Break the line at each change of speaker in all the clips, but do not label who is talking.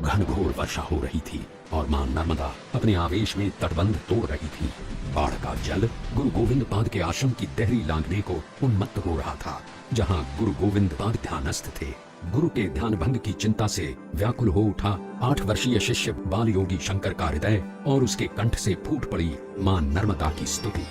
घनघोर वर्षा हो रही थी और मां नर्मदा अपने आवेश में तटबंध तोड़ रही थी। बाढ़ का जल गुरु गोविंद पाद के आश्रम की देहरी लांघने को उन्मत्त हो रहा था, जहां गुरु गोविंद पाद ध्यानस्थ थे। गुरु के ध्यान भंग की चिंता से व्याकुल हो उठा 8 वर्षीय शिष्य बाल योगी शंकर का हृदय, और उसके कंठ से फूट पड़ी मां नर्मदा की स्तुति।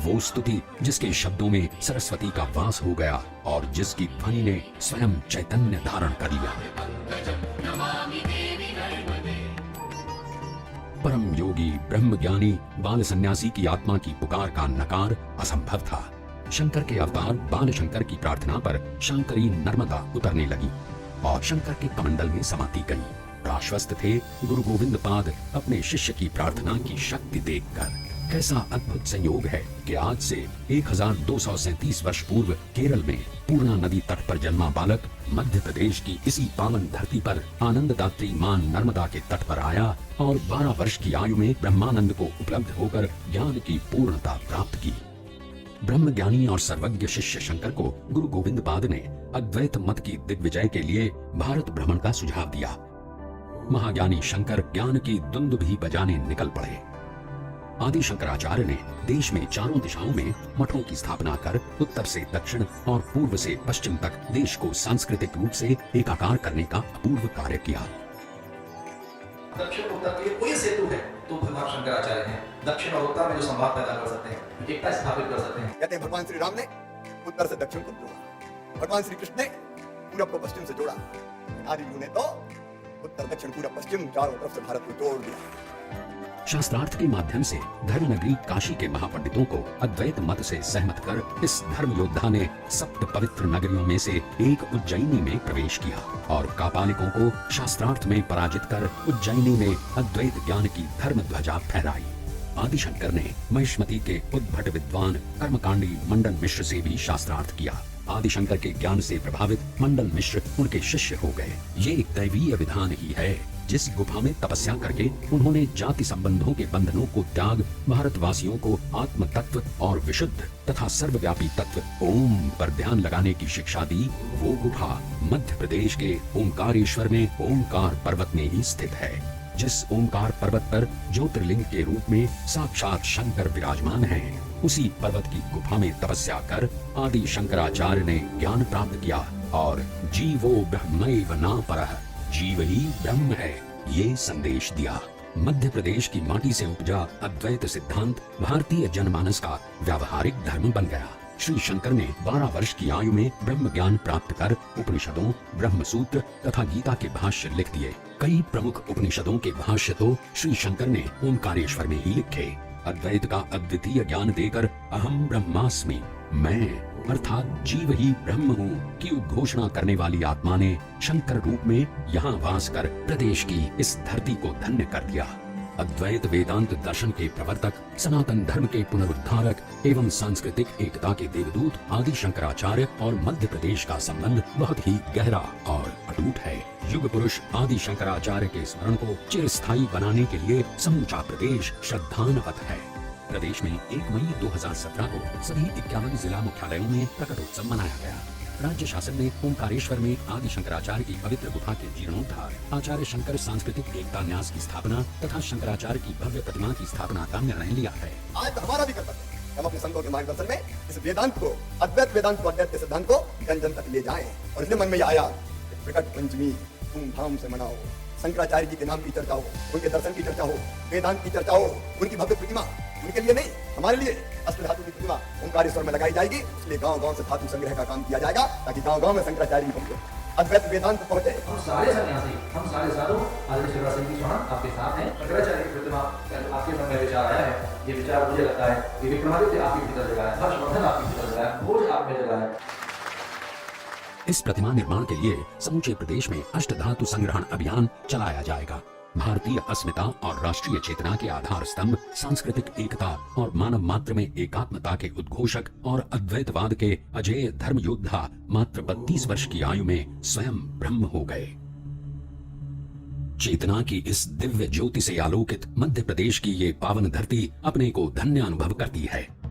वो स्तुति जिसके शब्दों में सरस्वती का वास हो गया और जिसकी ध्वनि ने स्वयं चैतन्य धारण कर लिया। परम योगी ब्रह्म ज्ञानी बाल सन्यासी की आत्मा की पुकार का नकार असंभव था। शंकर के अवतार बाल शंकर की प्रार्थना पर शंकरी नर्मदा उतरने लगी और शंकर के कमंडल में समाती गई। आश्वस्त थे गुरु गोविंद पाद अपने शिष्य की प्रार्थना की शक्ति देखकर। कैसा अद्भुत संयोग है कि आज से 1237 वर्ष पूर्व केरल में पूर्णा नदी तट पर जन्मा बालक मध्य प्रदेश की इसी पावन धरती पर आनंददात्री मां नर्मदा के तट पर आया और 12 वर्ष की आयु में ब्रह्मानंद को उपलब्ध होकर ज्ञान की पूर्णता प्राप्त की। ब्रह्म ज्ञानी और सर्वज्ञ शिष्य शंकर को गुरु गोविंद पाद ने अद्वैत मत की दिग्विजय के लिए भारत भ्रमण का सुझाव दिया। महाज्ञानी शंकर ज्ञान की दुंदुभी बजाने निकल पड़े। आदि शंकराचार्य ने देश में चारों दिशाओं में मठों की स्थापना कर उत्तर से दक्षिण और पूर्व से पश्चिम तक देश को सांस्कृतिक रूप से एकाकार करने का अपूर्व कार्य किया।
दक्षिण उत्तर के लिए कोई सेतु है तो भगवान शंकराचार्य हैं। दक्षिण और उत्तर में जो संवाद पैदा कर सकते हैं, एकता स्थापित कर सकते हैं।
कहते हैं भगवान श्री राम ने उत्तर से दक्षिण को जोड़ा, भगवान श्री कृष्ण ने पूरब को पश्चिम से जोड़ा, आदि गुरु ने तो उत्तर दक्षिण पूरब पश्चिम चारों तरफ से भारत को जोड़ दिया।
शास्त्रार्थ के माध्यम से धर्म नगरी काशी के महापंडितों को अद्वैत मत से सहमत कर इस धर्म योद्धा ने 7 पवित्र नगरियों में से एक उज्जैनी में प्रवेश किया और कापालिकों को शास्त्रार्थ में पराजित कर उज्जैनी में अद्वैत ज्ञान की धर्म ध्वजा फहराई। आदिशंकर ने महिष्मती के उद्भट विद्वान कर्मकांडी मंडन मिश्र से भी शास्त्रार्थ किया। आदिशंकर के ज्ञान से प्रभावित मंडन मिश्र उनके शिष्य हो गए। ये एक दैवीय विधान ही है। जिस गुफा में तपस्या करके उन्होंने जाति संबंधों के बंधनों को त्याग भारतवासियों को आत्म तत्व और विशुद्ध तथा सर्वव्यापी तत्व ओम पर ध्यान लगाने की शिक्षा दी, वो गुफा मध्य प्रदेश के ओंकारेश्वर में ओंकार पर्वत में ही स्थित है। जिस ओंकार पर्वत पर ज्योतिर्लिंग के रूप में साक्षात शंकर विराजमान हैं, उसी पर्वत की गुफा में तपस्या कर आदि शंकराचार्य ने ज्ञान प्राप्त किया और जीवो ब्रह्मैव न परः, जीव ही ब्रह्म है, ये संदेश दिया। मध्य प्रदेश की माटी से उपजा अद्वैत सिद्धांत भारतीय जनमानस का व्यावहारिक धर्म बन गया। श्री शंकर ने 12 वर्ष की आयु में ब्रह्म ज्ञान प्राप्त कर उपनिषदों, ब्रह्म सूत्र तथा गीता के भाष्य लिख दिए। कई प्रमुख उपनिषदों के भाष्य तो श्री शंकर ने ओंकारेश्वर में ही लिखे। अद्वैत का अद्वितीय ज्ञान देकर अहम ब्रह्मास्मि, मैं अर्थात जीव ही ब्रह्म हूँ की उद्घोषणा करने वाली आत्मा ने शंकर रूप में यहाँ वास कर प्रदेश की इस धरती को धन्य कर दिया। अद्वैत वेदांत दर्शन के प्रवर्तक, सनातन धर्म के पुनरुद्धारक एवं सांस्कृतिक एकता के देवदूत आदि शंकराचार्य और मध्य प्रदेश का संबंध बहुत ही गहरा और अटूट है। युग पुरुष आदि शंकराचार्य के स्मरण को चिरस्थायी बनाने के लिए समूचा प्रदेश श्रद्धानवत है। प्रदेश में 1 मई 2017 को सभी 51 जिला मुख्यालयों में प्रकटोत्सव मनाया गया। राज्य शासन ने ओंकारेश्वर में आदि शंकराचार्य की पवित्र गुफा के जीर्णोद्धार, आचार्य शंकर सांस्कृतिक एकता न्यास की स्थापना तथा शंकराचार्य की भव्य प्रतिमा की स्थापना का निर्णय लिया है।
आज हमारा भी कर्तव्य है, हम अपने संतों के मार्गदर्शन में इस वेदांत को, अद्वैत वेदांत को, अद्वैत के सिद्धांत को जन जन तक ले जाएं। और इसलिए मन में यह आया, प्रकट पंचमी धूमधाम से मनाओ, शंकराचार्य जी के नाम की चर्चा हो, उनके दर्शन की चर्चा हो, वेदांत की चर्चा हो, उनकी भव्य प्रतिमा उनके लिए नहीं, हमारे लिए अष्ट धातु की प्रतिमा ओंकारेश्वर में लगाई जाएगी। इसलिए गांव-गांव से धातु संग्रह का काम किया जाएगा ताकि गांव-गांव में शंकराचार्य पहुंचे, अद्वैत वेदांत पहुंचे।
हम सारे सन्यासी, हम सारे साधु आदि शिवराज सिंह जी चौहान आपके साथ हैं। शंकराचार्य की प्रतिमा आपके मन में विचार आया है, ये विचार मुझे लगता है ये विक्रमादित्य आपके भीतर जगा है, हर्षवर्धन आपके भीतर जगा है, भोज आप में जगा है।
इस प्रतिमा निर्माण के लिए समूचे प्रदेश में अष्ट धातु संग्रहण अभियान चलाया जाएगा। भारतीय अस्मिता और राष्ट्रीय चेतना के आधार स्तंभ, सांस्कृतिक एकता और मानव मात्र में एकात्मता के उद्घोषक और अद्वैतवाद के अजेय धर्म योद्धा मात्र 32 वर्ष की आयु में स्वयं ब्रह्म हो गए। चेतना की इस दिव्य ज्योति से आलोकित मध्य प्रदेश की ये पावन धरती अपने को धन्य अनुभव करती है।